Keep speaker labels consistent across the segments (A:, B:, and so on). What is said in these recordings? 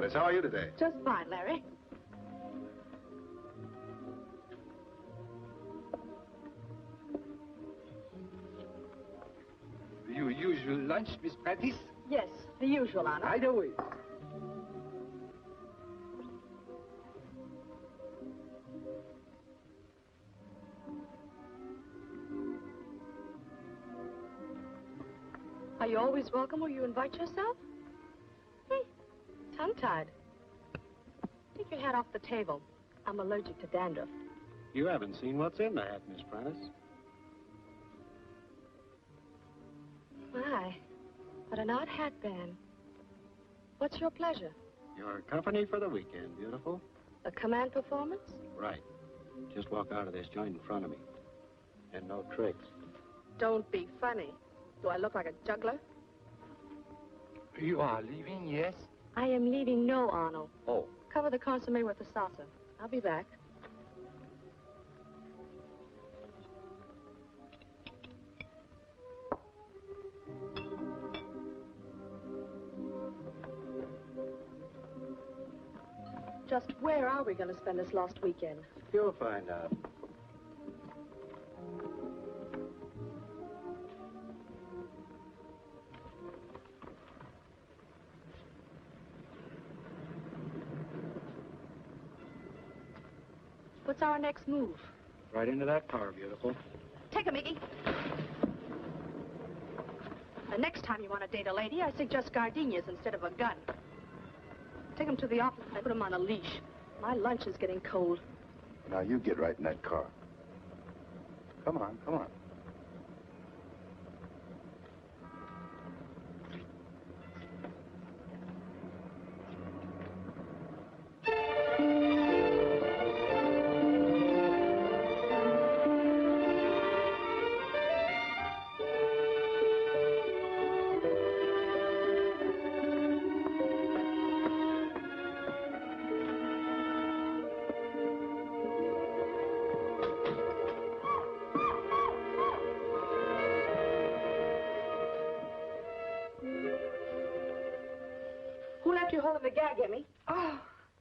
A: Prentice. How are you today?
B: Just fine, Larry.
C: Your usual lunch, Miss Prentice?
B: Yes, the usual, Anna.
C: Right away.
B: Are you always welcome where you invite yourself? Tongue-tied. Take your hat off the table. I'm allergic to dandruff.
D: You haven't seen what's in the hat, Miss Prentice.
B: My, what an odd hat band. What's your pleasure?
D: Your company for the weekend, beautiful.
B: A command performance?
D: Right. Just walk out of this joint in front of me. And no tricks.
B: Don't be funny. Do I look like a juggler?
C: You are leaving, yes?
B: I am leaving, no, Arnold.
C: Oh.
B: Cover the consomme with the salsa. I'll be back. Just where are we going to spend this last weekend?
D: You'll find out.
B: What's our next move?
D: Right into that car, beautiful.
B: Take 'em, Iggy. The next time you want to date a lady, I suggest gardenias instead of a gun. Take 'em to the office and put 'em on a leash. My lunch is getting cold.
A: Now, you get right in that car. Come on, come on.
B: You holding the gag at me?
E: Oh,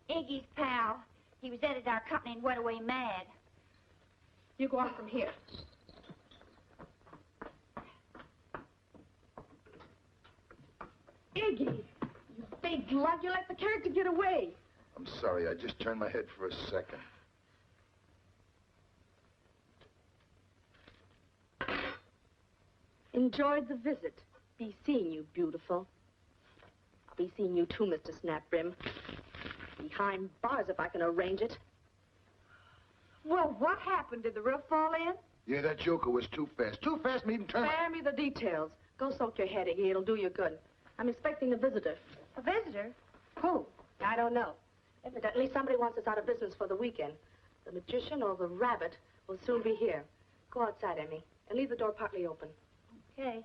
E: Iggy's pal. He was at our company and went away mad.
B: You go on from here. Iggy, you big lug, you let the character get away.
A: I'm sorry, I just turned my head for a second.
B: Enjoyed the visit. Be seeing you, beautiful. Be seeing you too, Mr. Snapbrim. Behind bars if I can arrange it.
E: Well, what happened? Did the roof fall in?
A: Yeah, that joker was too fast. Too fast, me even turn.
B: Spare me the details. Go soak your head, Iggy. It'll do you good. I'm expecting a visitor.
E: A visitor?
B: Who? I don't know. Evidently, somebody wants us out of business for the weekend. The magician or the rabbit will soon be here. Go outside, Emmy, and leave the door partly open.
E: Okay.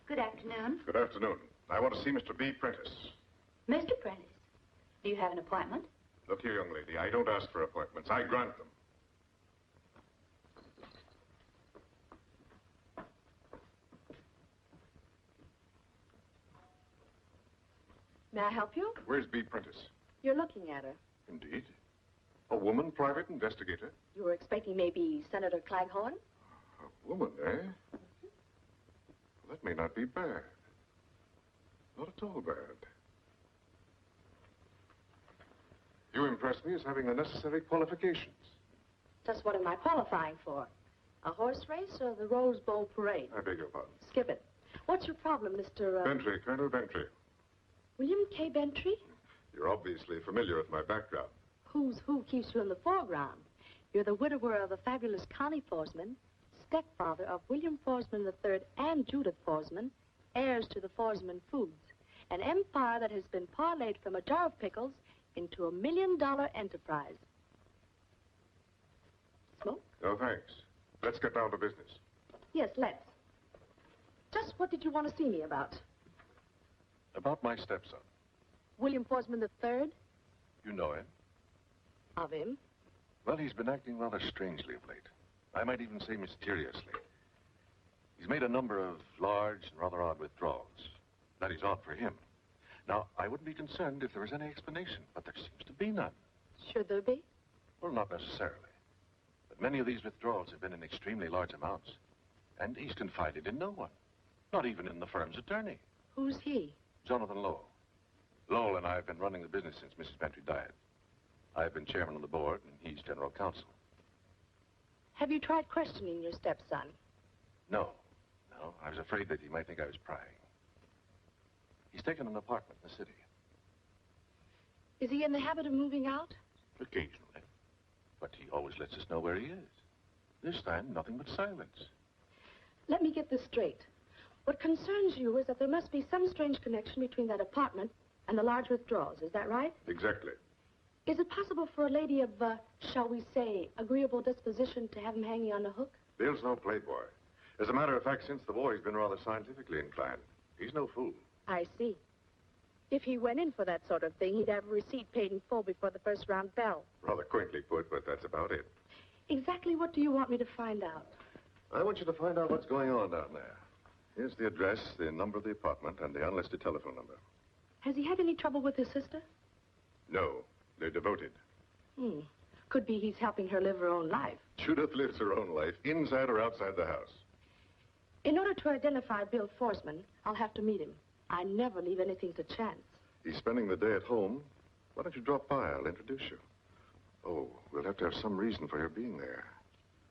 E: Good afternoon.
F: Good afternoon. I want to see Mr. B. Prentice.
E: Mr. Prentice, do you have an appointment?
F: Look here, young lady, I don't ask for appointments. I grant them.
B: May I help you?
F: Where's B. Prentice?
B: You're looking at her.
F: Indeed. A woman private investigator?
B: You were expecting maybe Senator Claghorn?
F: A woman, eh? That may not be bad. Not at all bad. You impress me as having the necessary qualifications.
B: Just what am I qualifying for? A horse race or the Rose Bowl parade?
F: I beg your pardon.
B: Skip it. What's your problem, Mr.
F: Bentry, Colonel Bentry.
B: William K. Bentry?
F: You're obviously familiar with my background.
B: Who's who keeps you in the foreground? You're the widower of the fabulous Connie Forsman, stepfather of William Forsman III and Judith Forsman, heirs to the Forsman Foods, an empire that has been parlayed from a jar of pickles into $1 million enterprise. Smoke?
F: No, thanks. Let's get down to business.
B: Yes, let's. Just what did you want to see me about?
F: About my stepson.
B: William Forsman III?
F: You know him?
B: Of him?
F: Well, he's been acting rather strangely of late. I might even say mysteriously. He's made a number of large and rather odd withdrawals. That is odd for him. Now, I wouldn't be concerned if there was any explanation, but there seems to be none.
B: Should there be?
F: Well, not necessarily. But many of these withdrawals have been in extremely large amounts. And he's confided in no one. Not even in the firm's attorney.
B: Who's he?
F: Jonathan Lowell. Lowell and I have been running the business since Mrs. Bentry died. I've been chairman of the board, and he's general counsel.
B: Have you tried questioning your stepson?
F: No. No, I was afraid that he might think I was prying. He's taken an apartment in the city.
B: Is he in the habit of moving out?
F: Occasionally. But he always lets us know where he is. This time, nothing but silence.
B: Let me get this straight. What concerns you is that there must be some strange connection between that apartment and the large withdrawals. Is that right?
F: Exactly.
B: Is it possible for a lady of, shall we say, agreeable disposition to have him hanging on a hook?
F: Bill's no playboy. As a matter of fact, since the war, he's been rather scientifically inclined. He's no fool.
B: I see. If he went in for that sort of thing, he'd have a receipt paid in full before the first round bell.
F: Rather quaintly put, but that's about it.
B: Exactly what do you want me to find out?
F: I want you to find out what's going on down there. Here's the address, the number of the apartment, and the unlisted telephone number.
B: Has he had any trouble with his sister?
F: No, they're devoted.
B: Could be he's helping her live her own life.
F: Judith lives her own life, inside or outside the house.
B: In order to identify Bill Forsman, I'll have to meet him. I never leave anything to chance.
F: He's spending the day at home. Why don't you drop by? I'll introduce you. Oh, we'll have to have some reason for your being there.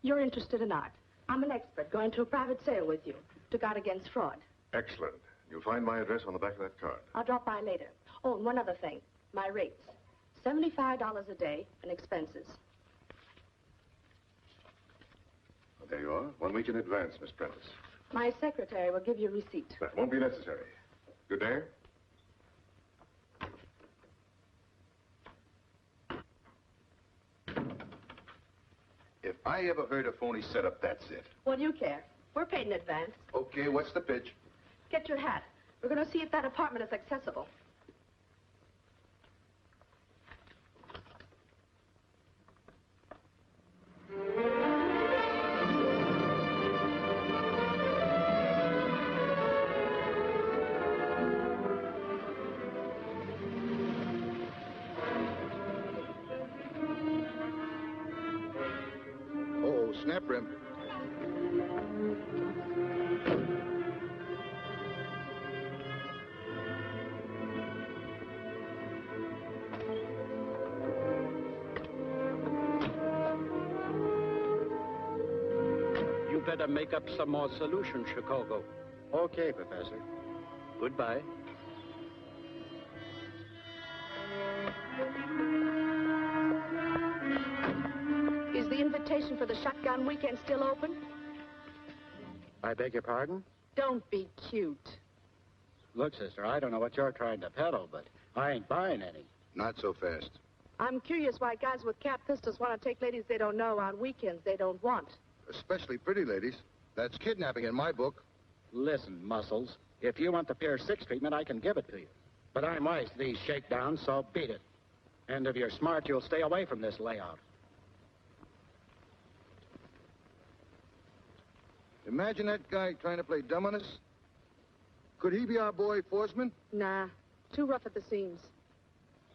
B: You're interested in art. I'm an expert, going to a private sale with you to guard against fraud.
F: Excellent. You'll find my address on the back of that card.
B: I'll drop by later. Oh, and one other thing. My rates. $75 a day and expenses.
F: Well, there you are. 1 week in advance, Miss Prentice.
B: My secretary will give you a receipt.
F: That won't be necessary. Good day.
A: If I ever heard a phony setup, that's it.
B: What do you care? We're paid in advance.
A: Okay, what's the pitch?
B: Get your hat. We're going to see if that apartment is accessible.
A: Oh, snap rim.
D: You better make up some more solution, Chicago.
A: Okay, Professor.
D: Goodbye.
B: Is the invitation for the shotgun weekend still open?
A: I beg your pardon?
B: Don't be cute.
D: Look, sister, I don't know what you're trying to peddle, but I ain't buying any.
A: Not so fast.
B: I'm curious why guys with cap pistols want to take ladies they don't know on weekends they don't want.
A: Especially pretty ladies. That's kidnapping in my book.
D: Listen, Muscles, if you want the Pier 6 treatment, I can give it to you. But I'm wise to these shakedowns, so beat it. And if you're smart, you'll stay away from this layout.
A: Imagine that guy trying to play dumb on us. Could he be our boy, Forsman?
B: Nah, too rough at the seams.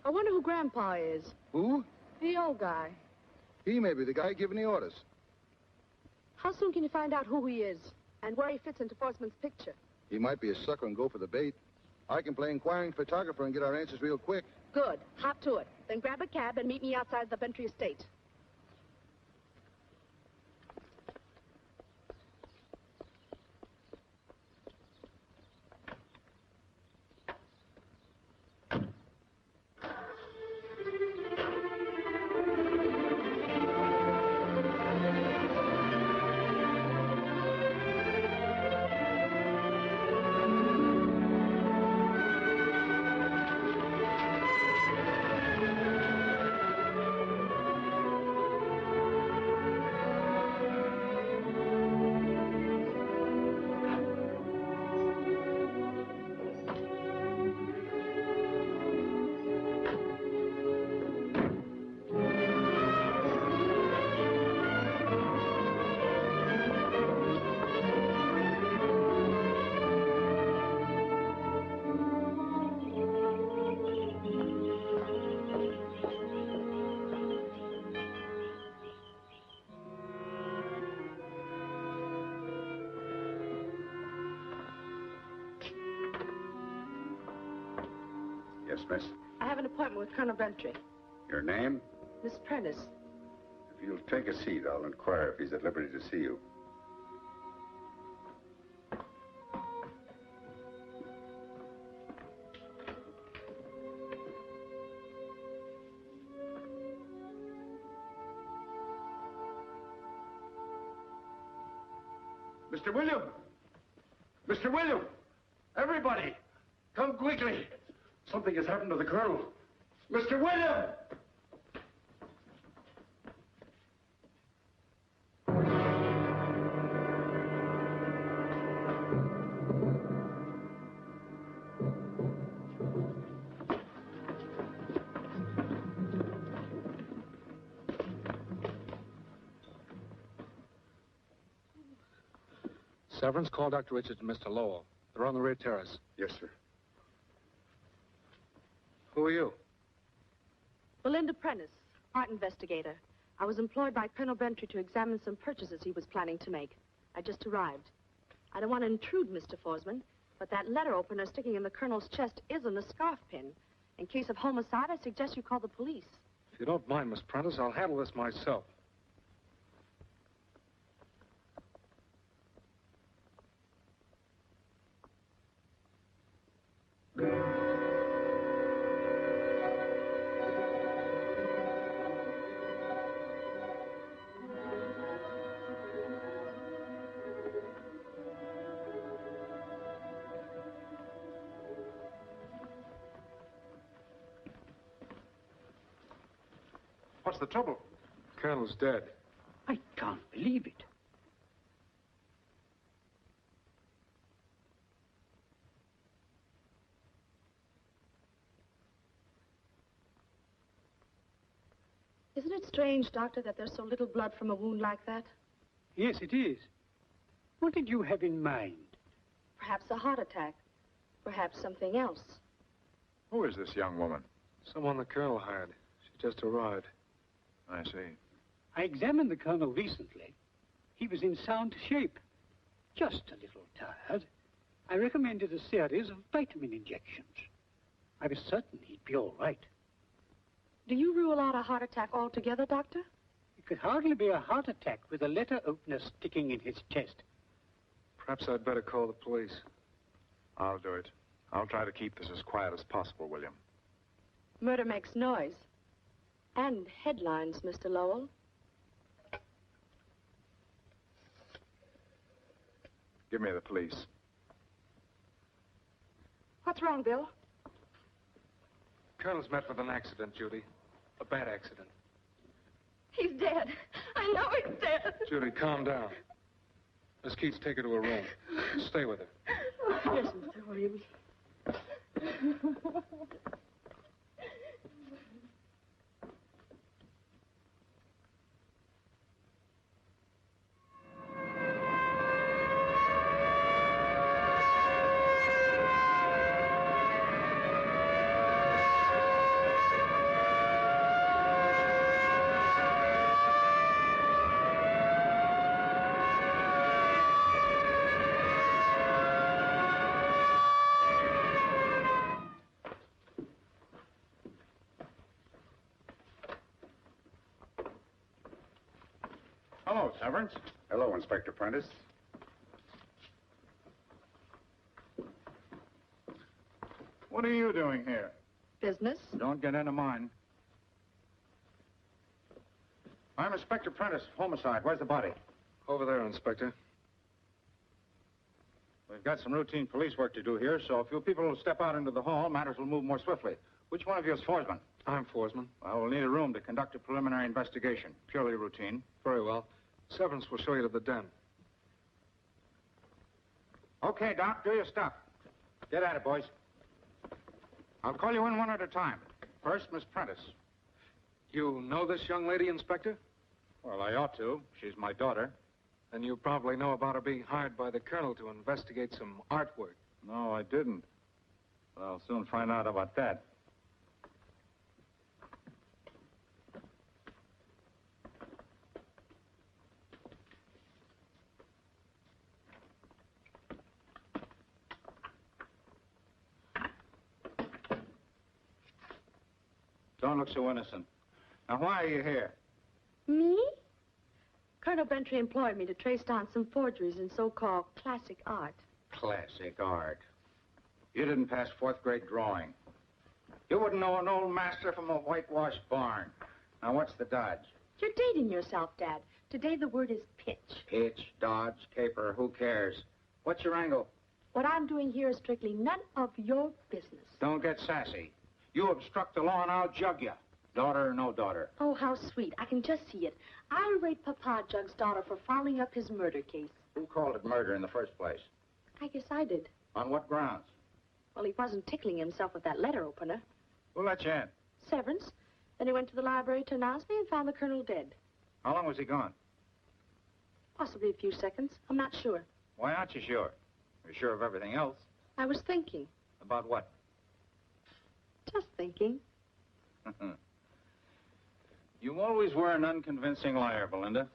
B: I wonder who Grandpa is.
A: Who?
B: The old guy.
A: He may be the guy giving the orders.
B: How soon can you find out who he is and where he fits into Forsman's picture?
A: He might be a sucker and go for the bait. I can play inquiring photographer and get our answers real quick.
B: Good. Hop to it. Then grab a cab and meet me outside the Bentry estate.
G: Yes, miss.
B: I have an appointment with Colonel Bentry.
G: Your name?
B: Miss Prentice.
G: If you'll take a seat, I'll inquire if he's at liberty to see you.
H: Mr. William! Mr. William! Everybody! Come quickly! Something has happened to the Colonel. Mr. William!
I: Severance, call Dr. Richards and Mr. Lowell. They're on the rear terrace.
G: Yes, sir.
I: Who are you?
B: Belinda Prentice, art investigator. I was employed by Colonel Bentry to examine some purchases he was planning to make. I just arrived. I don't want to intrude, Mr. Forsman, but that letter opener sticking in the Colonel's chest isn't a scarf pin. In case of homicide, I suggest you call the police.
I: If you don't mind, Miss Prentice, I'll handle this myself.
H: What's the trouble?
I: Colonel's dead.
J: I can't believe it.
B: Isn't it strange, Doctor, that there's so little blood from a wound like that?
J: Yes, it is. What did you have in mind?
B: Perhaps a heart attack. Perhaps something else.
H: Who is this young woman?
I: Someone the Colonel hired. She just arrived.
H: I see.
J: I examined the Colonel recently. He was in sound shape. Just a little tired. I recommended a series of vitamin injections. I was certain he'd be all right.
B: Do you rule out a heart attack altogether, Doctor?
J: It could hardly be a heart attack with a letter opener sticking in his chest.
I: Perhaps I'd better call the police.
H: I'll do it. I'll try to keep this as quiet as possible, William.
B: Murder makes noise. And headlines, Mr. Lowell.
H: Give me the police.
B: What's wrong, Bill?
I: Colonel's met with an accident, Judy. A bad accident.
B: He's dead. I know he's dead.
I: Judy, calm down. Miss Keats, take her to her room. Stay with her.
B: Yes, Mr. Williams.
G: Hello, Severance. Hello, Inspector Prentice.
H: What are you doing here?
B: Business?
G: Don't get into mine. I'm Inspector Prentice, homicide. Where's the body?
I: Over there, Inspector.
G: We've got some routine police work to do here, so if you people will step out into the hall, matters will move more swiftly. Which one of you is Forsman?
I: I'm Forsman.
G: Well, we'll need a room to conduct a preliminary investigation. Purely routine.
I: Very well. Severance will show you to the den.
G: Okay, Doc, do your stuff. Get at it, boys. I'll call you in one at a time. First, Miss Prentice.
I: You know this young lady, Inspector?
G: Well, I ought to. She's my daughter.
I: Then you probably know about her being hired by the Colonel to investigate some artwork.
G: No, I didn't. But I'll soon find out about that. Don't look so innocent. Now, why are you here?
B: Me? Colonel Bentry employed me to trace down some forgeries in so-called classic art.
G: Classic art. You didn't pass fourth-grade drawing. You wouldn't know an old master from a whitewashed barn. Now, what's the dodge?
B: You're dating yourself, Dad. Today the word is pitch.
G: Pitch, dodge, caper, who cares? What's your angle?
B: What I'm doing here is strictly none of your business.
G: Don't get sassy. You obstruct the law and I'll jug you. Daughter or no daughter.
B: Oh, how sweet. I can just see it. Irate Papa Jug's daughter for following up his murder case.
G: Who called it murder in the first place?
B: I guess I did.
G: On what grounds?
B: Well, he wasn't tickling himself with that letter opener.
G: Who let you in?
B: Severance. Then he went to the library to announce me and found the colonel dead.
G: How long was he gone?
B: Possibly a few seconds. I'm not sure.
G: Why aren't you sure? You're sure of everything else.
B: I was thinking.
G: About what?
B: Just thinking.
G: You always were an unconvincing liar, Belinda.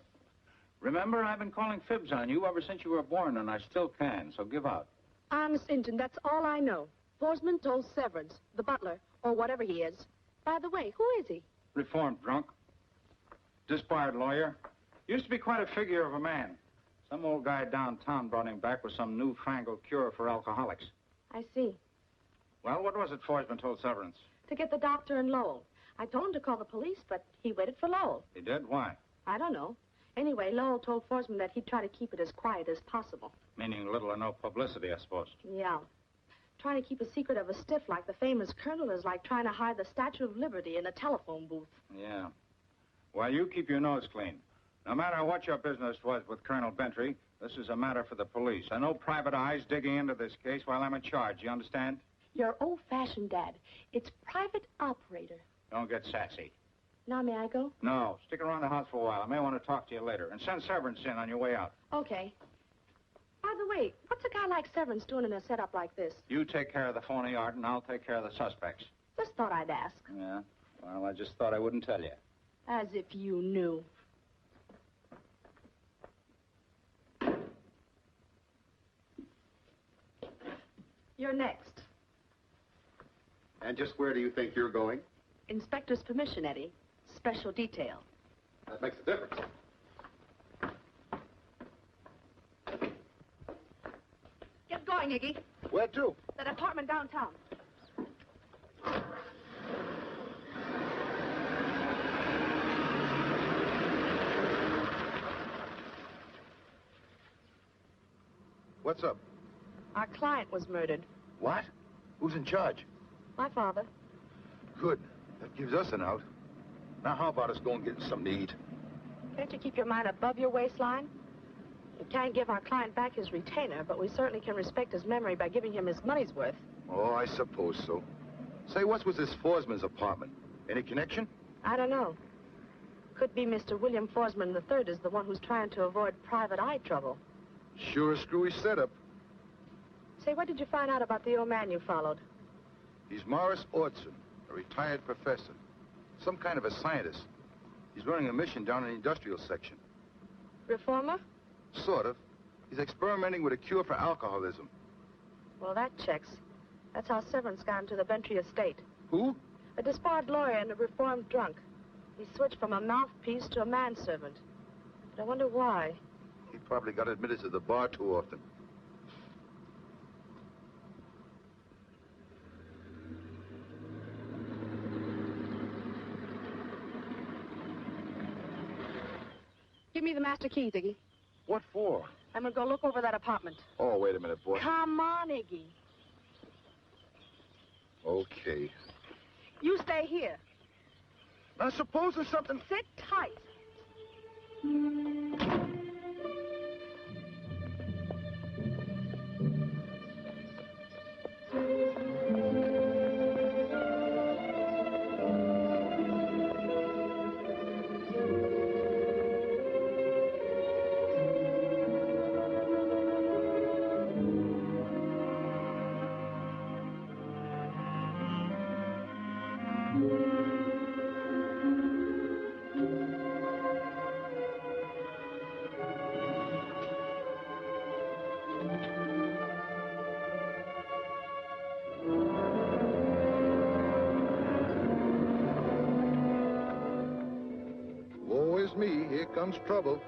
G: Remember, I've been calling fibs on you ever since you were born, and I still can, so give out.
B: Honest Injun, that's all I know. Forsman told Severance, the butler, or whatever he is. By the way, who is he?
G: Reformed drunk. Disbarred lawyer. Used to be quite a figure of a man. Some old guy downtown brought him back with some newfangled cure for alcoholics.
B: I see.
G: Well, what was it Forsman told Severance?
B: To get the doctor and Lowell. I told him to call the police, but he waited for Lowell.
G: He did? Why?
B: I don't know. Anyway, Lowell told Forsman that he'd try to keep it as quiet as possible.
G: Meaning little or no publicity, I suppose.
B: Yeah. Trying to keep a secret of a stiff like the famous colonel is like trying to hide the Statue of Liberty in a telephone booth.
G: Yeah. Well, you keep your nose clean. No matter what your business was with Colonel Bentry, this is a matter for the police. I know private eyes digging into this case while I'm in charge. You understand?
B: You're old-fashioned, Dad. It's private operator.
G: Don't get sassy.
B: Now, may I go?
G: No. Stick around the house for a while. I may want to talk to you later. And send Severance in on your way out.
B: Okay. By the way, what's a guy like Severance doing in a setup like this?
G: You take care of the phony art, and I'll take care of the suspects.
B: Just thought I'd ask.
G: Yeah? Well, I just thought I wouldn't tell you.
B: As if you knew. You're next.
K: And just where do you think you're going?
B: Inspector's permission, Eddie. Special detail.
K: That makes a difference.
B: Get going, Iggy.
A: Where to?
B: That apartment downtown.
A: What's up?
B: Our client was murdered.
A: What? Who's in charge?
B: My father.
A: Good. That gives us an out. Now, how about us going getting something to eat?
B: Can't you keep your mind above your waistline? We can't give our client back his retainer, but we certainly can respect his memory by giving him his money's worth.
A: Oh, I suppose so. Say, what's with this Forsman's apartment? Any connection?
B: I don't know. Could be Mr. William Forsman III is the one who's trying to avoid private eye trouble.
A: Sure a screwy setup.
B: Say, what did you find out about the old man you followed?
A: He's Morris Ortson, a retired professor. Some kind of a scientist. He's running a mission down in the industrial section.
B: Reformer?
A: Sort of. He's experimenting with a cure for alcoholism.
B: Well, that checks. That's how Severance got into the Bentry estate.
A: Who?
B: A disbarred lawyer and a reformed drunk. He switched from a mouthpiece to a manservant. But I wonder why.
A: He probably got admitted to the bar too often.
B: Give me the master keys, Iggy.
A: What for?
B: I'm gonna go look over that apartment.
A: Oh, wait a minute, boy.
B: Come on, Iggy.
A: Okay.
B: You stay here.
A: Now, suppose there's something...
B: Sit tight.
A: me, here comes trouble.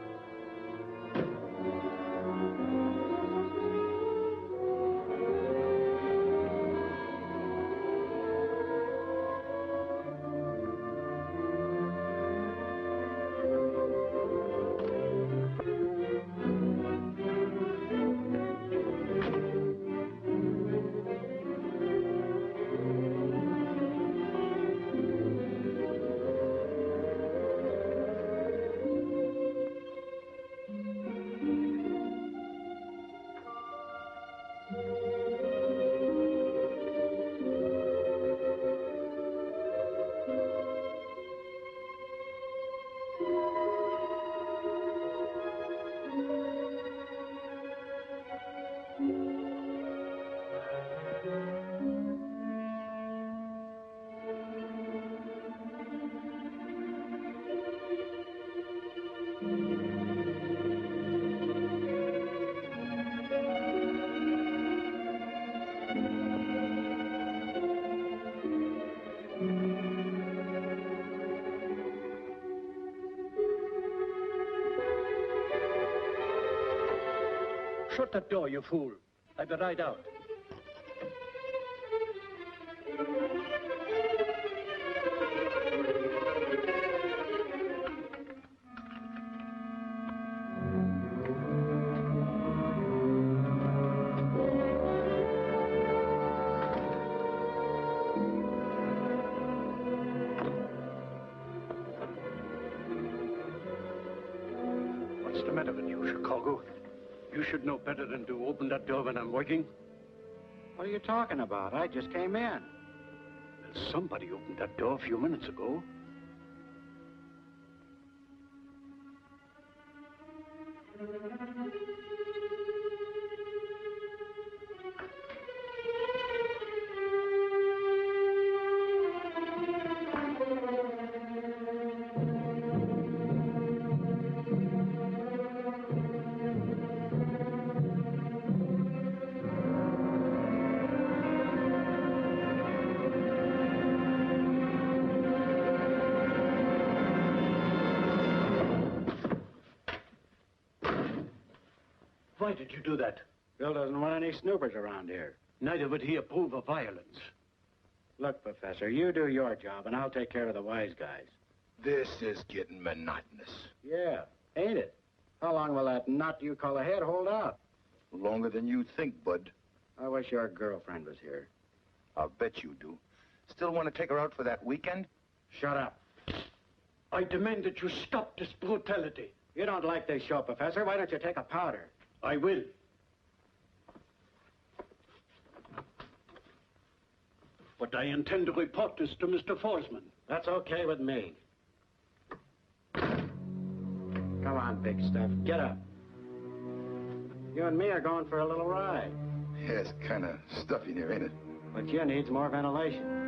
J: Shut that door, you fool. I'll be right out. What's the matter with you, Chicago? You should know better than to open that door when I'm working.
D: What are you talking about? I just came in.
J: Well, somebody opened that door a few minutes ago. Why did you do that?
D: Bill doesn't want any snoopers around here.
J: Neither would he approve of violence.
D: Look, Professor, you do your job, and I'll take care of the wise guys.
A: This is getting monotonous.
D: Yeah, ain't it? How long will that knot you call a head hold out?
A: Longer than you think, Bud.
D: I wish your girlfriend was here.
A: I'll bet you do. Still want to take her out for that weekend?
D: Shut up.
J: I demand that you stop this brutality.
D: You don't like this show, Professor. Why don't you take a powder?
J: I will. But I intend to report this to Mr. Forsman.
D: That's okay with me. Come on, big stuff. Get up. You and me are going for a little ride.
A: Yeah, it's kind of stuffy here, ain't it?
D: But you needs more ventilation.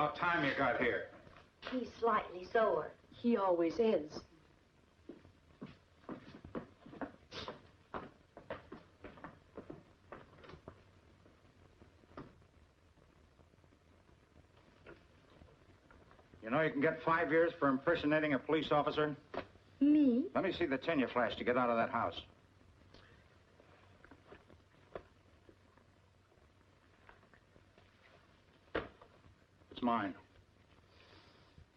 G: About time you got here.
E: He's slightly sore.
B: He always is.
G: You know you can get 5 years for impersonating a police officer?
B: Me?
G: Let me see the tin you flashed to get out of that house. It's mine.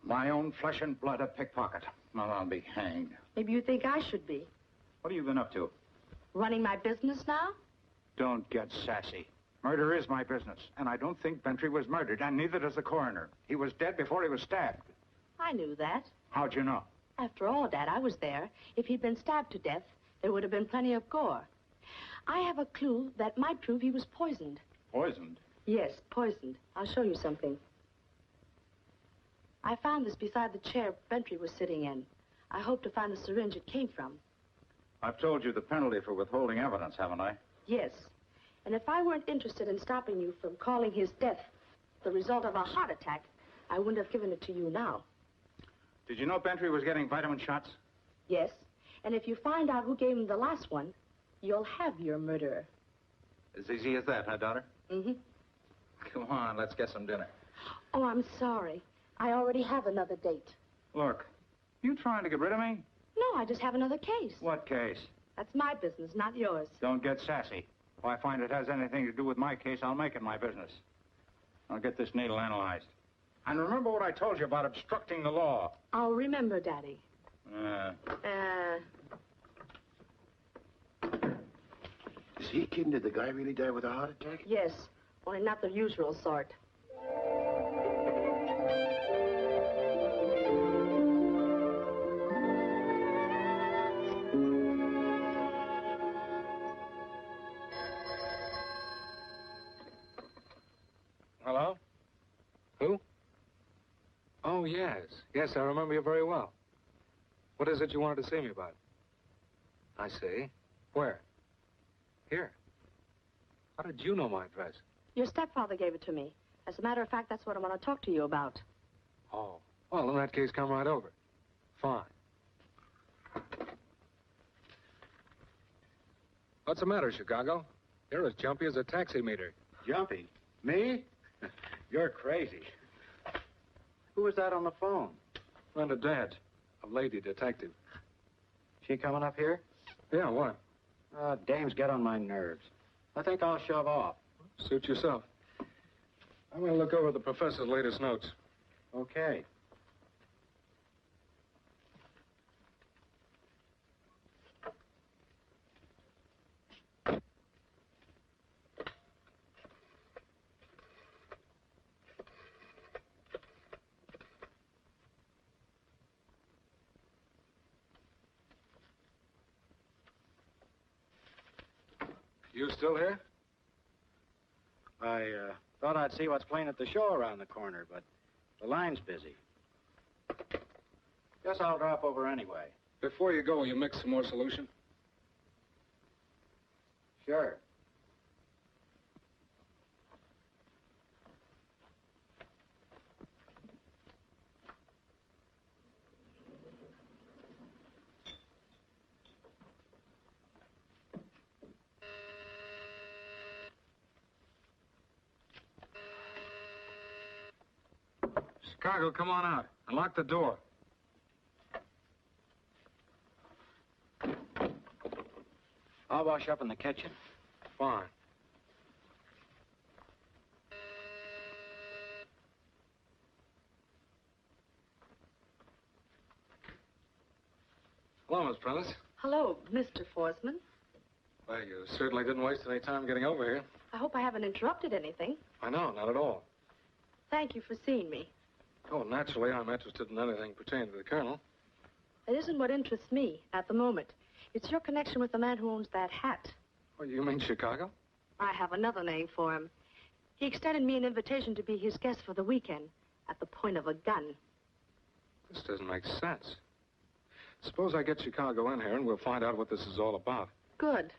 G: My own flesh and blood, a pickpocket. Well, I'll be hanged.
B: Maybe you think I should be.
G: What have you been up to?
B: Running my business now?
G: Don't get sassy. Murder is my business, and I don't think Bentry was murdered, and neither does the coroner. He was dead before he was stabbed.
B: I knew that.
G: How'd you know?
B: After all, Dad, I was there. If he'd been stabbed to death, there would have been plenty of gore. I have a clue that might prove he was poisoned.
G: Poisoned?
B: Yes, poisoned. I'll show you something. I found this beside the chair Bentry was sitting in. I hope to find the syringe it came from.
G: I've told you the penalty for withholding evidence, haven't I?
B: Yes. And if I weren't interested in stopping you from calling his death the result of a heart attack, I wouldn't have given it to you now.
G: Did you know Bentry was getting vitamin shots?
B: Yes. And if you find out who gave him the last one, you'll have your murderer.
G: As easy as that, huh, daughter?
B: Mm-hmm.
G: Come on, let's get some dinner.
B: Oh, I'm sorry. I already have another date.
G: Look, you trying to get rid of me?
B: No, I just have another case.
G: What case?
B: That's my business, not yours.
G: Don't get sassy. If I find it has anything to do with my case, I'll make it my business. I'll get this needle analyzed. And remember what I told you about obstructing the law.
B: I'll remember, Daddy.
K: Is he kidding? Did the guy really die with a heart attack?
B: Yes, only not the usual sort.
I: Hello? Who? Oh, yes. Yes, I remember you very well. What is it you wanted to see me about? I see. Where? Here. How did you know my address?
B: Your stepfather gave it to me. As a matter of fact, that's what I want to talk to you about.
I: Oh. Well, in that case, come right over. Fine. What's the matter, Chicago? You're as jumpy as a taxi meter.
D: Jumpy? Me? You're crazy. Who was that on the phone?
I: Friend of Dad's. A lady detective.
D: She coming up here?
I: Yeah, what?
D: Dames get on my nerves. I think I'll shove off.
I: Suit yourself. I'm going to look over the professor's latest notes.
D: Okay.
I: You still here?
D: I thought I'd see what's playing at the show around the corner, but the line's busy. Guess I'll drop over anyway.
I: Before you go, will you mix some more solution?
D: Sure.
I: Chicago, come on out. And lock the door.
D: I'll wash up in the kitchen.
I: Fine. Hello, Miss Prentice.
B: Hello, Mr. Forsman.
I: Well, you certainly didn't waste any time getting over here.
B: I hope I haven't interrupted anything.
I: I know, not at all.
B: Thank you for seeing me.
I: Oh, naturally, I'm interested in anything pertaining to the Colonel.
B: It isn't what interests me at the moment. It's your connection with the man who owns that hat.
I: Well, you mean Chicago?
B: I have another name for him. He extended me an invitation to be his guest for the weekend at the point of a gun.
I: This doesn't make sense. Suppose I get Chicago in here and we'll find out what this is all about.
B: Good.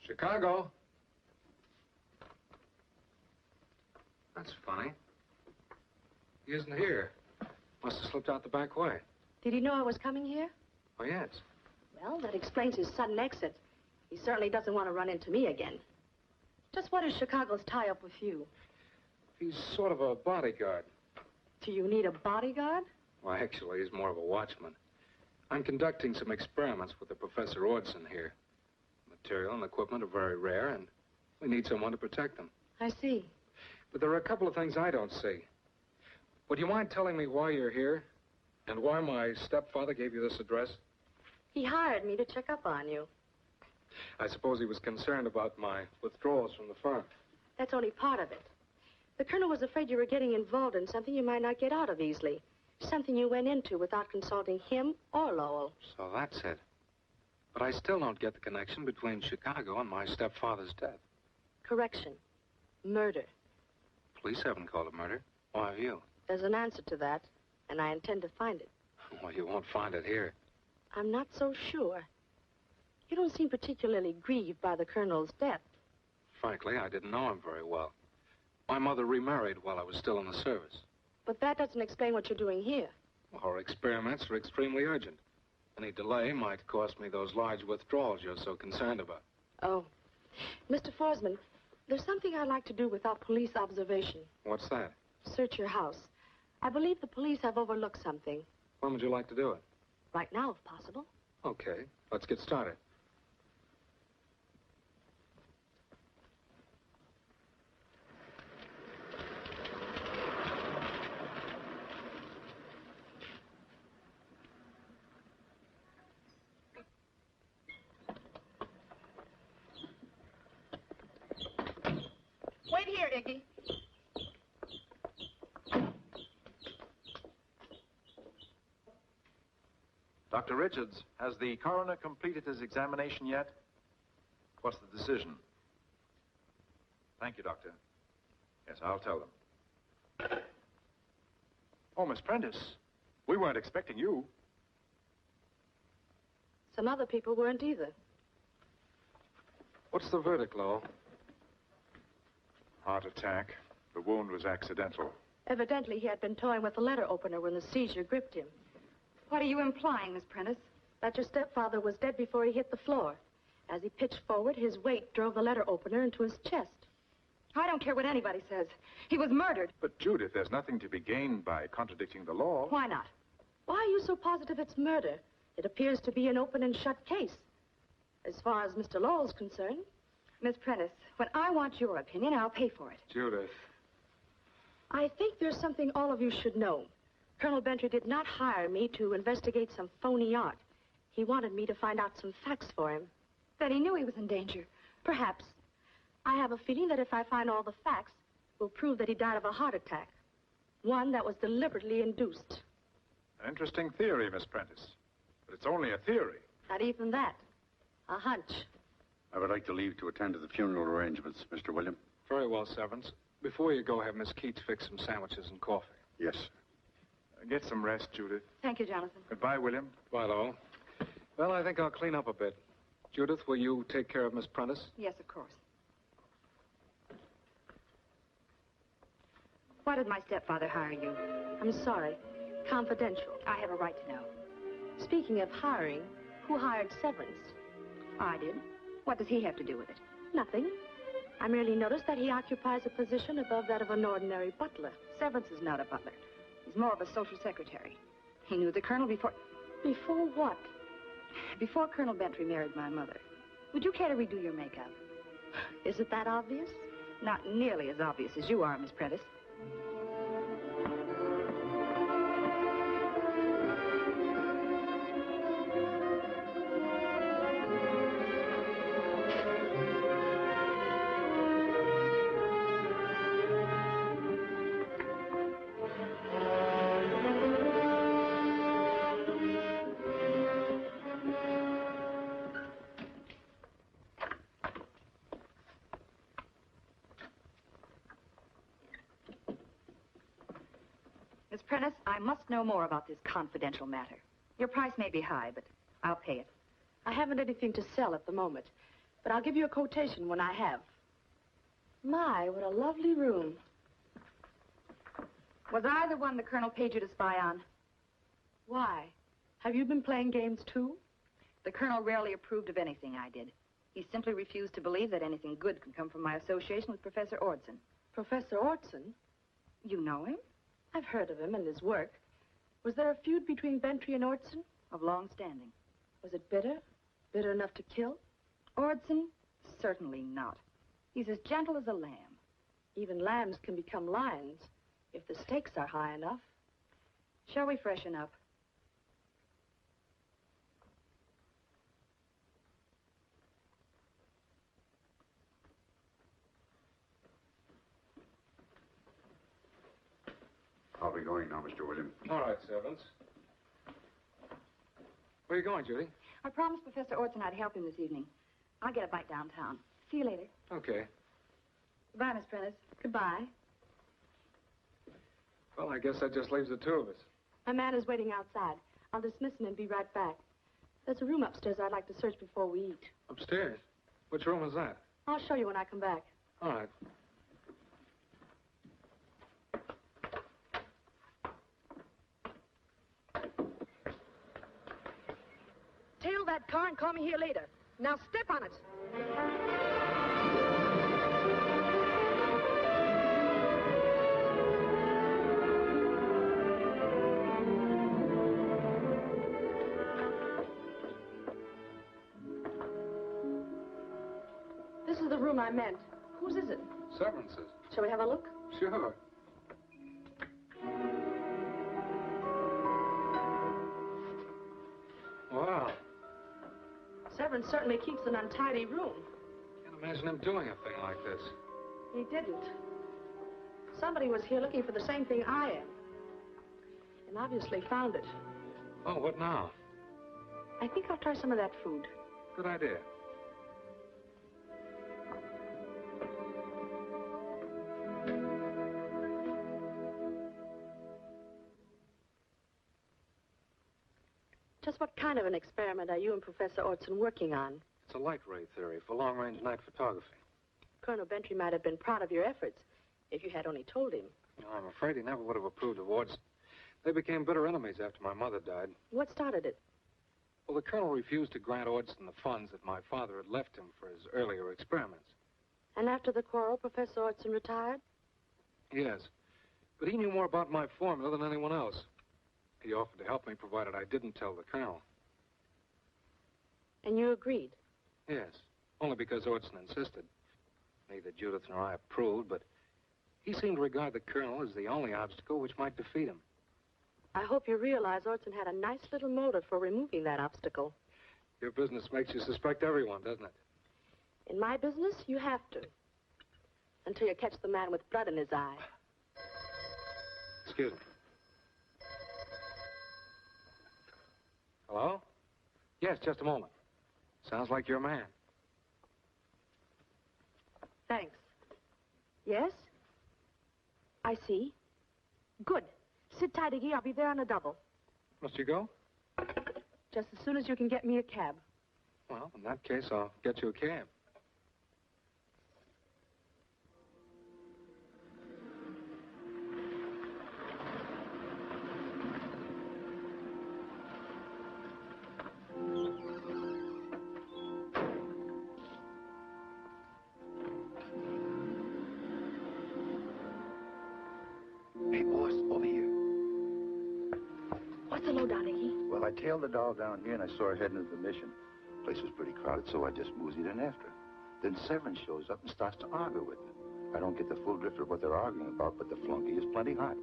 I: Chicago? That's funny. He isn't here. Must have slipped out the back way.
B: Did he know I was coming here?
I: Oh, yes.
B: Well, that explains his sudden exit. He certainly doesn't want to run into me again. Just what is Chicago's tie-up with you?
I: He's sort of a bodyguard.
B: Do you need a bodyguard?
I: Well, actually, he's more of a watchman. I'm conducting some experiments with the Professor Ordson here. Material and equipment are very rare, and we need someone to protect them.
B: I see.
I: But there are a couple of things I don't see. Would you mind telling me why you're here? And why my stepfather gave you this address?
B: He hired me to check up on you.
I: I suppose he was concerned about my withdrawals from the firm.
B: That's only part of it. The colonel was afraid you were getting involved in something you might not get out of easily. Something you went into without consulting him or Lowell.
I: So that's it. But I still don't get the connection between Chicago and my stepfather's death.
B: Correction. Murder.
I: Police haven't called it murder. Why have you?
B: There's an answer to that, and I intend to find it.
I: Well, you won't find it here.
B: I'm not so sure. You don't seem particularly grieved by the colonel's death.
I: Frankly, I didn't know him very well. My mother remarried while I was still in the service.
B: But that doesn't explain what you're doing here.
I: Our experiments are extremely urgent. Any delay might cost me those large withdrawals you're so concerned about.
B: Oh. Mr. Forsman, there's something I'd like to do without police observation.
I: What's that?
B: Search your house. I believe the police have overlooked something.
I: When would you like to do it?
B: Right now, if possible.
I: Okay, let's get started.
L: Wait here, Iggy.
M: Dr. Richards, has the coroner completed his examination yet? What's the decision? Thank you, Doctor. Yes, I'll tell them. Oh, Miss Prentice, we weren't expecting you.
B: Some other people weren't either.
I: What's the verdict, Lowell?
G: Heart attack. The wound was accidental.
B: Evidently, he had been toying with the letter opener when the seizure gripped him.
L: What are you implying, Miss Prentice?
B: That your stepfather was dead before he hit the floor. As he pitched forward, his weight drove the letter opener into his chest.
L: I don't care what anybody says. He was murdered.
G: But, Judith, there's nothing to be gained by contradicting the law.
L: Why not?
B: Why are you so positive it's murder? It appears to be an open and shut case. As far as Mr. Lowell's concerned.
L: Miss Prentice, when I want your opinion, I'll pay for it.
I: Judith.
B: I think there's something all of you should know. Colonel Bentry did not hire me to investigate some phony art. He wanted me to find out some facts for him.
L: That he knew he was in danger.
B: Perhaps. I have a feeling that if I find all the facts, will prove that he died of a heart attack. One that was deliberately induced.
G: An interesting theory, Miss Prentice. But it's only a theory.
B: Not even that. A hunch.
K: I would like to leave to attend to the funeral arrangements, Mr. William.
I: Very well, Severance. Before you go, have Miss Keats fix some sandwiches and coffee.
K: Yes.
G: Get some rest, Judith.
L: Thank you, Jonathan.
G: Goodbye, William.
I: Goodbye, Lowell. Well, I think I'll clean up a bit. Judith, will you take care of Miss Prentice?
L: Yes, of course. Why did my stepfather hire you?
B: I'm sorry. Confidential.
L: I have a right to know.
B: Speaking of hiring, who hired Severance?
L: I did. What does he have to do with it?
B: Nothing. I merely noticed that he occupies a position above that of an ordinary butler.
L: Severance is not a butler. He's more of a social secretary. He knew the colonel before...
B: Before what?
L: Before Colonel Bentry married my mother. Would you care to redo your makeup?
B: Is it that obvious?
L: Not nearly as obvious as you are, Miss Prentice. Miss Prentice, I must know more about this confidential matter. Your price may be high, but I'll pay it.
B: I haven't anything to sell at the moment, but I'll give you a quotation when I have. My, what a lovely room.
L: Was I the one the Colonel paid you to spy on?
B: Why? Have you been playing games too?
L: The Colonel rarely approved of anything I did. He simply refused to believe that anything good could come from my association with Professor Ortson.
B: Professor Ortson?
L: You know him?
B: I've heard of him and his work. Was there a feud between Bentry and Ortson?
L: Of long standing.
B: Was it bitter? Bitter enough to kill?
L: Ortson? Certainly not. He's as gentle as a lamb.
B: Even lambs can become lions if the stakes are high enough.
L: Shall we freshen up?
K: I'll be going now, Mr. William.
I: All right, servants. Where are you going, Judy?
L: I promised Professor Ortson I'd help him this evening. I'll get a bite downtown. See you later.
I: Okay.
L: Goodbye, Miss Prentice.
B: Goodbye.
I: Well, I guess that just leaves the two of us.
B: My man is waiting outside. I'll dismiss him and be right back. There's a room upstairs I'd like to search before we eat.
I: Upstairs? Which room is that?
B: I'll show you when I come back.
I: All right.
B: Tail that car and call me here later. Now step on it. This is the room I meant. Whose is it?
I: Severance's.
B: Shall we have a look?
I: Sure. Wow.
B: Severance certainly keeps an untidy room.
I: Can't imagine him doing a thing like this.
B: He didn't. Somebody was here looking for the same thing I am. And obviously found it.
I: Oh, what now?
B: I think I'll try some of that food.
I: Good idea.
B: Just what kind of an experiment are you and Professor Ortson working on?
I: It's a light ray theory for long-range night photography.
B: Colonel Bentry might have been proud of your efforts if you had only told him.
I: No, I'm afraid he never would have approved of Ortson. They became bitter enemies after my mother died.
B: What started it?
I: Well, the Colonel refused to grant Ortson the funds that my father had left him for his earlier experiments.
B: And after the quarrel, Professor Ortson retired?
I: Yes. But he knew more about my formula than anyone else. He offered to help me, provided I didn't tell the Colonel.
B: And you agreed?
I: Yes, only because Ortson insisted. Neither Judith nor I approved, but he seemed to regard the Colonel as the only obstacle which might defeat him.
B: I hope you realize Ortson had a nice little motive for removing that obstacle.
I: Your business makes you suspect everyone, doesn't it?
B: In my business, you have to. Until you catch the man with blood in his eye.
I: Excuse me. Hello? Yes, just a moment. Sounds like your man.
B: Thanks. Yes? I see. Good. Sit tight, Iggy. I'll be there on a double.
I: Must you go?
B: Just as soon as you can get me a cab.
I: Well, in that case, I'll get you a cab.
A: Hey, boss, over here.
B: What's the lowdown, Iggy?
A: Well, I tailed the doll down here and I saw her heading into the mission. The place was pretty crowded, so I just moseyed in after her. Then Severance shows up and starts to argue with me. I don't get the full drift of what they're arguing about, but the flunky is plenty hot.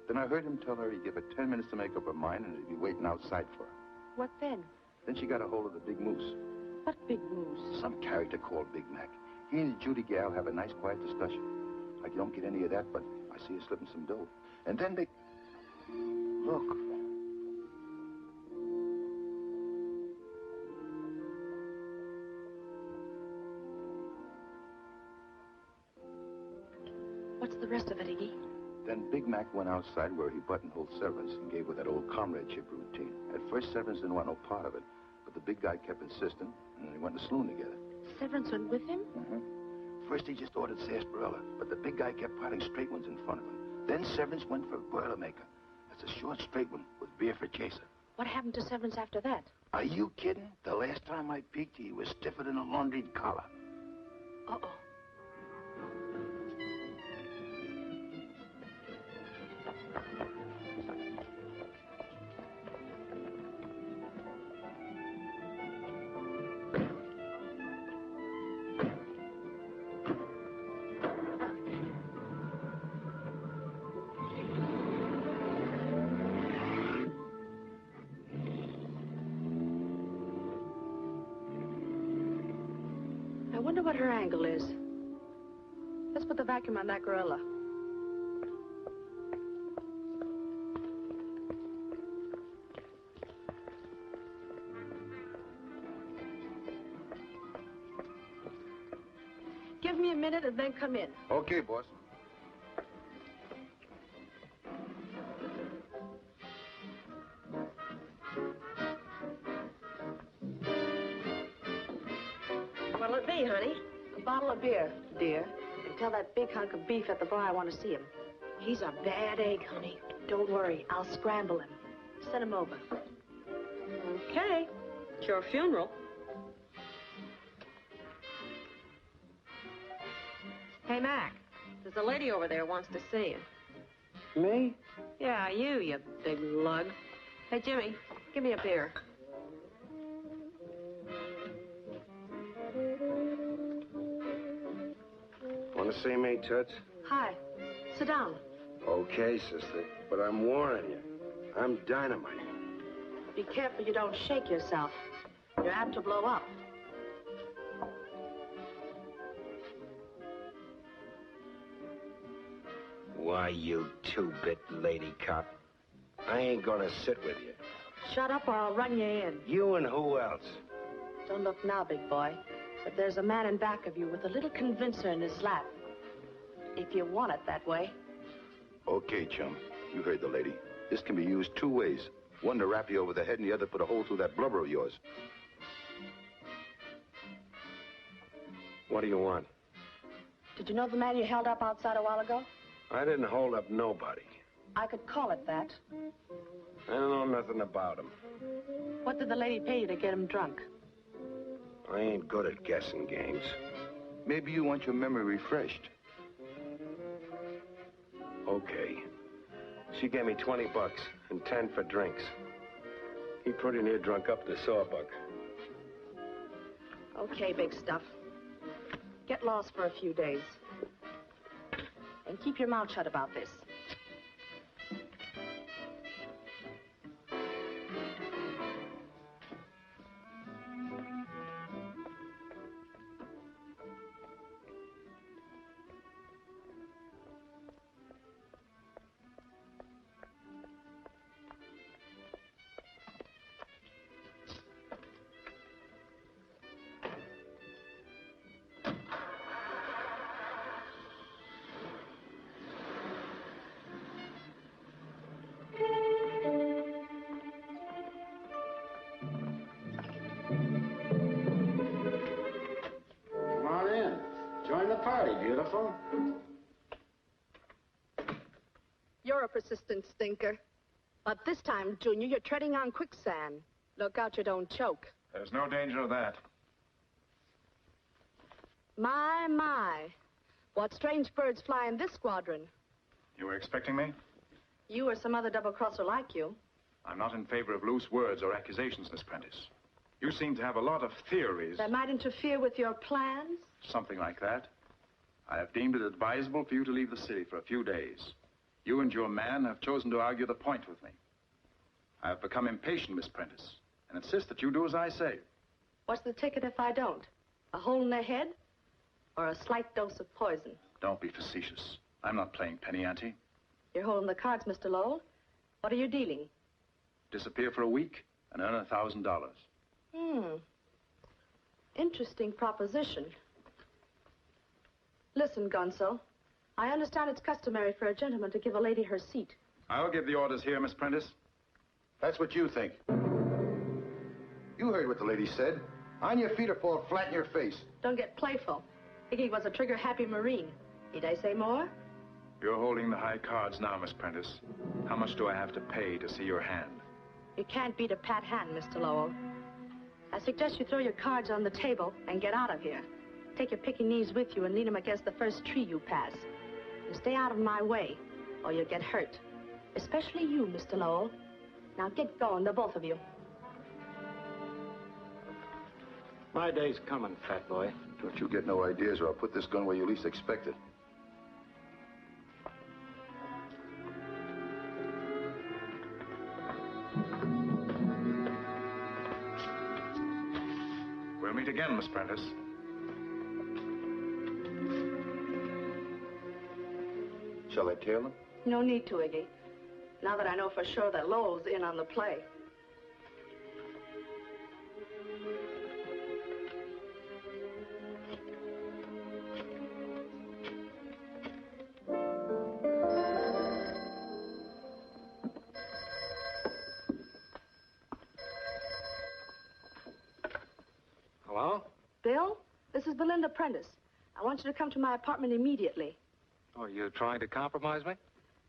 A: Then I heard him tell her he'd give her 10 minutes to make up her mind and he'd be waiting outside for her.
B: What then?
A: Then she got a hold of the big moose.
B: What big moose?
A: Some character called Big Mac. He and the Judy gal have a nice, quiet discussion. Like you don't get any of that, but I see her slipping some dough. And then they... Look.
B: What's the rest of it, Iggy?
A: Then Big Mac went outside where he buttonholed Severance and gave her that old comradeship routine. At first, Severance didn't want no part of it, but the big guy kept insisting, and they went to saloon together.
B: Severance went with him?
A: Mm-hmm. First, he just ordered sarsaparilla, but the big guy kept potting straight ones in front of him. Then Severance went for Boilermaker. That's a short, straight one with beer for chaser.
B: What happened to Severance after that?
A: Are you kidding? The last time I peeked, he was stiffer than a laundried collar.
B: Uh-oh. I wonder what her angle is. Let's put the vacuum on that gorilla. Give me a minute and then come in.
A: Okay, boss.
B: What'll it be, honey? A bottle of beer, dear. And tell that big hunk of beef at the bar I want to see him. He's a bad egg, honey. Don't worry, I'll scramble him. Send him over.
N: Okay. It's your funeral. Hey, Mac. There's a lady over there wants to see you.
J: Me?
N: Yeah, you big lug. Hey, Jimmy, give me a beer.
O: Want to see me, Toots?
B: Hi. Sit down.
O: Okay, sister, but I'm warning you. I'm dynamite.
B: Be careful you don't shake yourself. You're apt to blow up.
O: Why, you two-bit lady cop. I ain't gonna sit with you.
B: Shut up or I'll run you in.
O: You and who else?
B: Don't look now, big boy. But there's a man in back of you with a little convincer in his lap. If you want it that way.
A: Okay, chum. You heard the lady. This can be used two ways. One to rap you over the head and the other put a hole through that blubber of yours.
O: What do you want?
B: Did you know the man you held up outside a while ago?
O: I didn't hold up nobody.
B: I could call it that.
O: I don't know nothing about him.
B: What did the lady pay you to get him drunk?
O: I ain't good at guessing games.
A: Maybe you want your memory refreshed.
O: Okay. She gave me $20 and 10 for drinks. He pretty near drunk up the sawbuck.
B: Okay, big stuff. Get lost for a few days. And keep your mouth shut about this.
D: Beautiful.
B: You're a persistent stinker. But this time, Junior, you're treading on quicksand. Look out you don't choke.
M: There's no danger of that.
B: My. What strange birds fly in this squadron?
M: You were expecting me?
B: You or some other double-crosser like you.
M: I'm not in favor of loose words or accusations, Miss Prentice. You seem to have a lot of theories.
B: That might interfere with your plans?
M: Something like that. I have deemed it advisable for you to leave the city for a few days. You and your man have chosen to argue the point with me. I have become impatient, Miss Prentice, and insist that you do as I say.
B: What's the ticket if I don't? A hole in the head? Or a slight dose of poison?
M: Don't be facetious. I'm not playing penny ante.
B: You're holding the cards, Mr. Lowell. What are you dealing?
M: Disappear for a week and earn $1,000.
B: Interesting proposition. Listen, Gonzo. I understand it's customary for a gentleman to give a lady her seat.
M: I'll give the orders here, Miss Prentice.
A: That's what you think. You heard what the lady said. On your feet or fall flat in your face.
B: Don't get playful. Iggy was a trigger-happy Marine. Need I say more?
M: You're holding the high cards now, Miss Prentice. How much do I have to pay to see your hand?
B: You can't beat a pat hand, Mr. Lowell. I suggest you throw your cards on the table and get out of here. Take your Pekingese with you and lean them against the first tree you pass. And stay out of my way, or you'll get hurt. Especially you, Mr. Lowell. Now get going, the both of you.
D: My day's coming, fat boy.
A: Don't you get no ideas, or I'll put this gun where you least expect it.
M: We'll meet again, Miss Prentice.
A: Shall I tail him?
B: No need to, Iggy. Now that I know for sure that Lowell's in on the play.
I: Hello?
B: Bill, this is Belinda Prentice. I want you to come to my apartment immediately.
I: Oh, you trying to compromise me?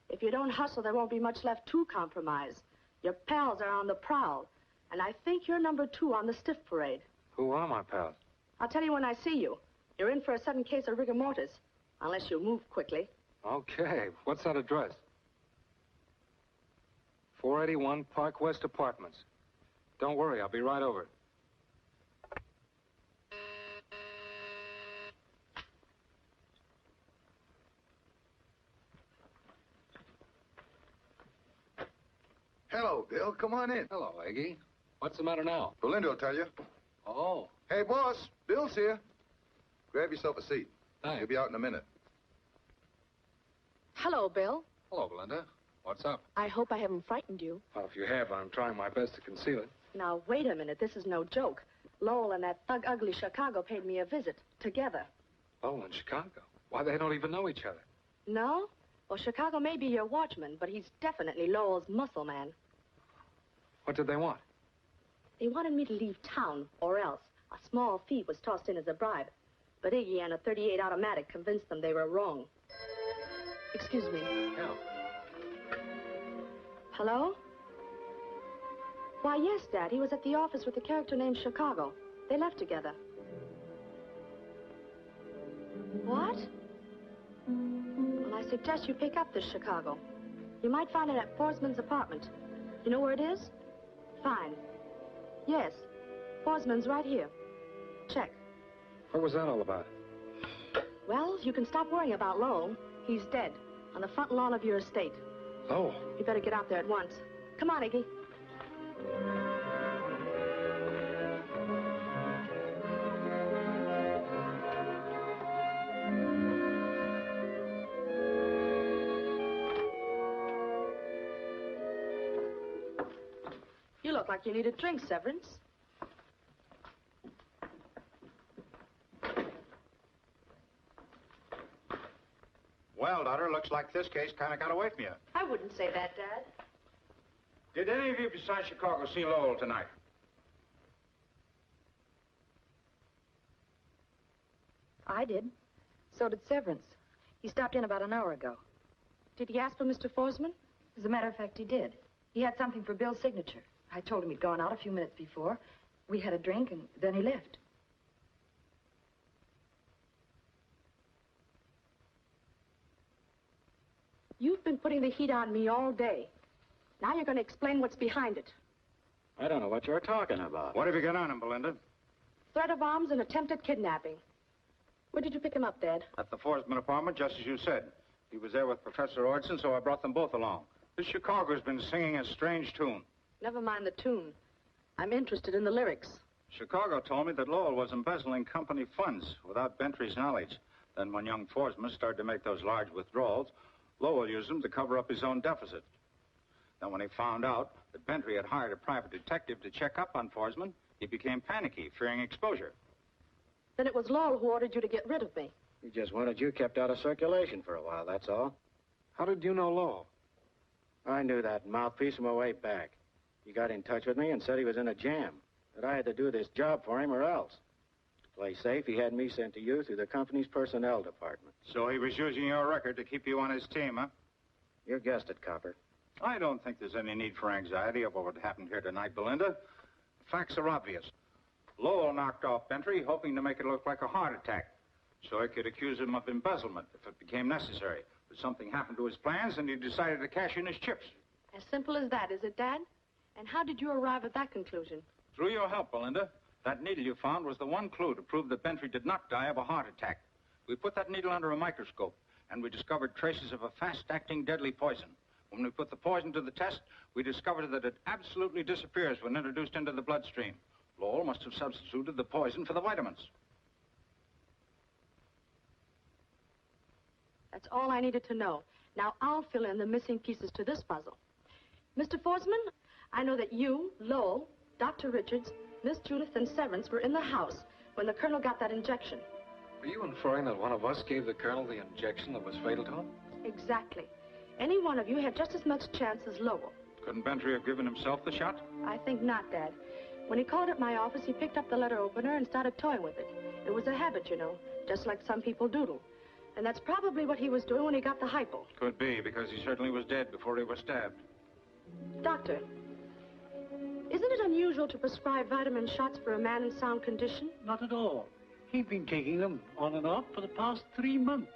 B: If you don't hustle, there won't be much left to compromise. Your pals are on the prowl, and I think you're number 2 on the stiff parade.
I: Who are my pals?
B: I'll tell you when I see you. You're in for a sudden case of rigor mortis, unless you move quickly.
I: Okay. What's that address? 481 Park West Apartments. Don't worry, I'll be right over.
A: Hello, Bill. Come on in.
I: Hello, Eggie. What's the matter now?
A: Belinda will tell you.
I: Oh.
A: Hey, boss. Bill's here. Grab yourself a seat.
I: Thanks.
A: He'll be out in a minute.
B: Hello, Bill.
I: Hello, Belinda. What's up?
B: I hope I haven't frightened you.
I: Well, if you have, I'm trying my best to conceal it.
B: Now, wait a minute. This is no joke. Lowell and that thug ugly Chicago paid me a visit, together.
I: Oh, in Chicago? Why, they don't even know each other.
B: No? Well, Chicago may be your watchman, but he's definitely Lowell's muscle man.
I: What did they want?
B: They wanted me to leave town, or else. A small fee was tossed in as a bribe. But Iggy and a .38 automatic convinced them they were wrong. Excuse me.
I: Yeah.
B: Hello? Why, yes, Dad. He was at the office with a character named Chicago. They left together. What? Well, I suggest you pick up this Chicago. You might find it at Forsman's apartment. You know where it is? Fine. Yes. Forsman's right here. Check.
I: What was that all about?
B: Well, you can stop worrying about Lowell. He's dead. On the front lawn of your estate.
I: Oh.
B: You better get out there at once. Come on, Iggy. You look like you need a drink, Severance.
G: Well, daughter, looks like this case kind of got away from you.
B: I wouldn't say that, Dad.
G: Did any of you besides Chicago see Lowell tonight?
L: I did. So did Severance. He stopped in about an hour ago.
B: Did he ask for Mr. Forsman?
L: As a matter of fact, he did. He had something for Bill's signature. I told him he'd gone out a few minutes before. We had a drink, and then he left.
B: You've been putting the heat on me all day. Now you're going to explain what's behind it.
D: I don't know what you're talking about.
G: What have you got on him, Belinda?
B: Threat of arms and attempted kidnapping. Where did you pick him up, Dad?
G: At the Forsman apartment, just as you said. He was there with Professor Ordson, so I brought them both along. This Chicago's been singing a strange tune.
B: Never mind the tune. I'm interested in the lyrics.
G: Chicago told me that Lowell was embezzling company funds without Bentry's knowledge. Then when young Forsman started to make those large withdrawals, Lowell used them to cover up his own deficit. Then when he found out that Bentry had hired a private detective to check up on Forsman, he became panicky, fearing exposure.
B: Then it was Lowell who ordered you to get rid of me.
D: He just wanted you kept out of circulation for a while, that's all.
I: How did you know Lowell?
D: I knew that mouthpiece from way back. He got in touch with me and said he was in a jam, that I had to do this job for him or else. Play safe, he had me sent to you through the company's personnel department.
G: So he was using your record to keep you on his team, huh?
D: You guessed it, Copper.
G: I don't think there's any need for anxiety over what happened here tonight, Belinda. The facts are obvious. Lowell knocked off Bentry, hoping to make it look like a heart attack, so he could accuse him of embezzlement if it became necessary. But something happened to his plans, and he decided to cash in his chips.
B: As simple as that, is it, Dad? And how did you arrive at that conclusion?
G: Through your help, Belinda. That needle you found was the one clue to prove that Bentry did not die of a heart attack. We put that needle under a microscope, and we discovered traces of a fast-acting deadly poison. When we put the poison to the test, we discovered that it absolutely disappears when introduced into the bloodstream. Lowell must have substituted the poison for the vitamins.
B: That's all I needed to know. Now I'll fill in the missing pieces to this puzzle. Mr. Forsman, I know that you, Lowell, Dr. Richards, Miss Judith, and Severance were in the house when the Colonel got that injection.
I: Are you inferring that one of us gave the Colonel the injection that was fatal to him?
B: Exactly. Any one of you had just as much chance as Lowell.
G: Couldn't Bentry have given himself the shot?
B: I think not, Dad. When he called at my office, he picked up the letter opener and started toying with it. It was a habit, you know, just like some people doodle. And that's probably what he was doing when he got the hypo.
G: Could be, because he certainly was dead before he was stabbed.
B: Doctor, isn't it unusual to prescribe vitamin shots for a man in sound condition?
J: Not at all. He'd been taking them on and off for the past 3 months.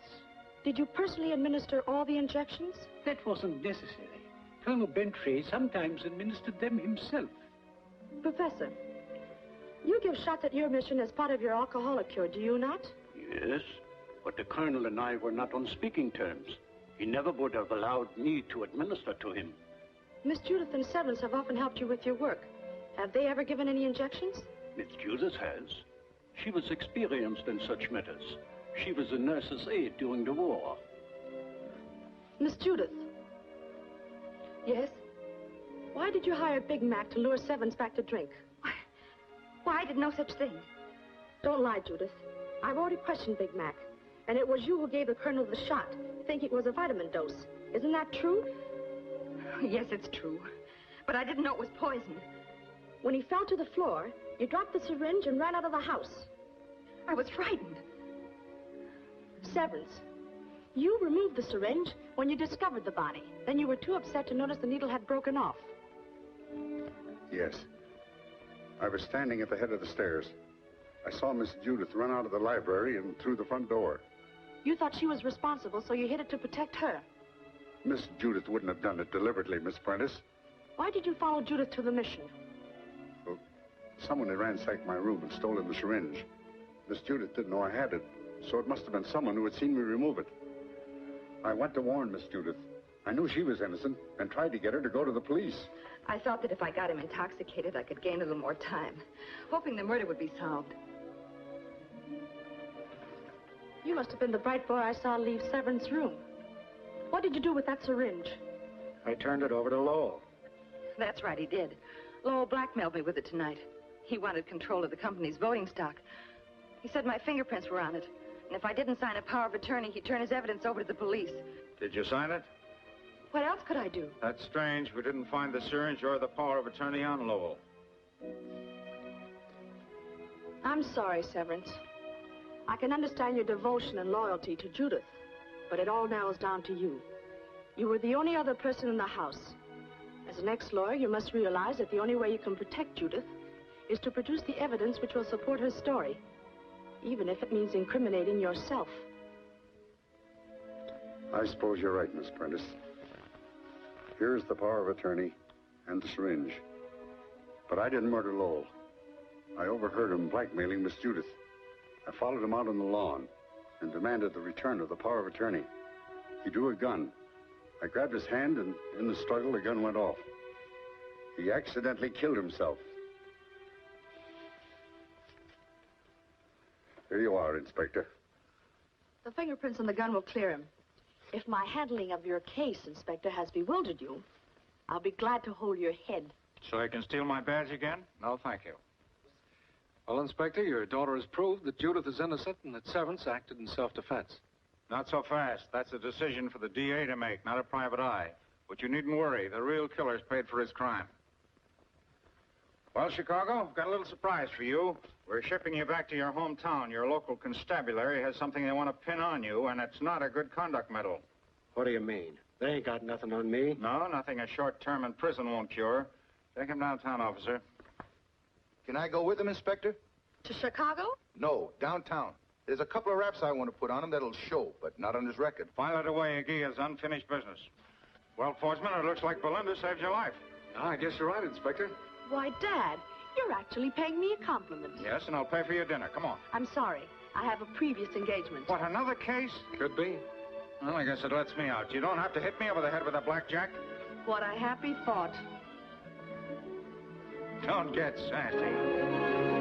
B: Did you personally administer all the injections?
J: That wasn't necessary. Colonel Bentry sometimes administered them himself.
B: Professor, you give shots at your mission as part of your alcoholic cure, do you not?
P: Yes, but the Colonel and I were not on speaking terms. He never would have allowed me to administer to him.
B: Miss Judith and Severance have often helped you with your work. Have they ever given any injections?
P: Miss Judith has. She was experienced in such matters. She was a nurse's aide during the war.
B: Miss Judith.
L: Yes?
B: Why did you hire Big Mac to lure Severance back to drink?
L: Why, I did no such thing.
B: Don't lie, Judith. I've already questioned Big Mac, and it was you who gave the Colonel the shot, thinking it was a vitamin dose. Isn't that true?
L: Yes, it's true. But I didn't know it was poison.
B: When he fell to the floor, you dropped the syringe and ran out of the house.
L: I was frightened.
B: Severance, you removed the syringe when you discovered the body. Then you were too upset to notice the needle had broken off.
K: Yes. I was standing at the head of the stairs. I saw Miss Judith run out of the library and through the front door.
B: You thought she was responsible, so you hid it to protect her.
K: Miss Judith wouldn't have done it deliberately, Miss Prentice.
B: Why did you follow Judith to the mission?
K: Well, someone had ransacked my room and stolen the syringe. Miss Judith didn't know I had it, so it must have been someone who had seen me remove it. I went to warn Miss Judith. I knew she was innocent and tried to get her to go to the police.
L: I thought that if I got him intoxicated, I could gain a little more time, hoping the murder would be solved.
B: You must have been the bright boy I saw leave Severance's room. What did you do with that syringe?
D: I turned it over to Lowell.
L: That's right, he did. Lowell blackmailed me with it tonight. He wanted control of the company's voting stock. He said my fingerprints were on it. And if I didn't sign a power of attorney, he'd turn his evidence over to the police.
G: Did you sign it?
B: What else could I do?
G: That's strange. We didn't find the syringe or the power of attorney on Lowell.
B: I'm sorry, Severance. I can understand your devotion and loyalty to Judith, but it all narrows down to you. You were the only other person in the house. As an ex-lawyer, you must realize that the only way you can protect Judith is to produce the evidence which will support her story, even if it means incriminating yourself.
K: I suppose you're right, Miss Prentice. Here's the power of attorney and the syringe. But I didn't murder Lowell. I overheard him blackmailing Miss Judith. I followed him out on the lawn and demanded the return of the power of attorney. He drew a gun. I grabbed his hand, and in the struggle, the gun went off. He accidentally killed himself. Here you are, Inspector.
B: The fingerprints on the gun will clear him. If my handling of your case, Inspector, has bewildered you, I'll be glad to hold your head.
G: So I can steal my badge again? No, thank you.
I: Well, Inspector, your daughter has proved that Judith is innocent and that Severance acted in self-defense.
G: Not so fast. That's a decision for the DA to make, not a private eye. But you needn't worry. The real killer's paid for his crime. Well, Chicago, I've got a little surprise for you. We're shipping you back to your hometown. Your local constabulary has something they want to pin on you, and it's not a good conduct medal.
O: What do you mean? They ain't got nothing on me.
G: No, nothing a short term in prison won't cure. Take him downtown, officer.
A: Can I go with him, Inspector?
B: To Chicago?
A: No, downtown. There's a couple of raps I want to put on him that'll show, but not on his record.
G: File it away, Iggy, as unfinished business. Well, Forsman, it looks like Belinda saved your life.
I: I guess you're right, Inspector.
B: Why, Dad, you're actually paying me a compliment.
G: Yes, and I'll pay for your dinner. Come on.
B: I'm sorry. I have a previous engagement.
G: What, another case?
I: Could be.
G: Well, I guess it lets me out. You don't have to hit me over the head with a blackjack.
B: What a happy thought.
G: Don't get sassy.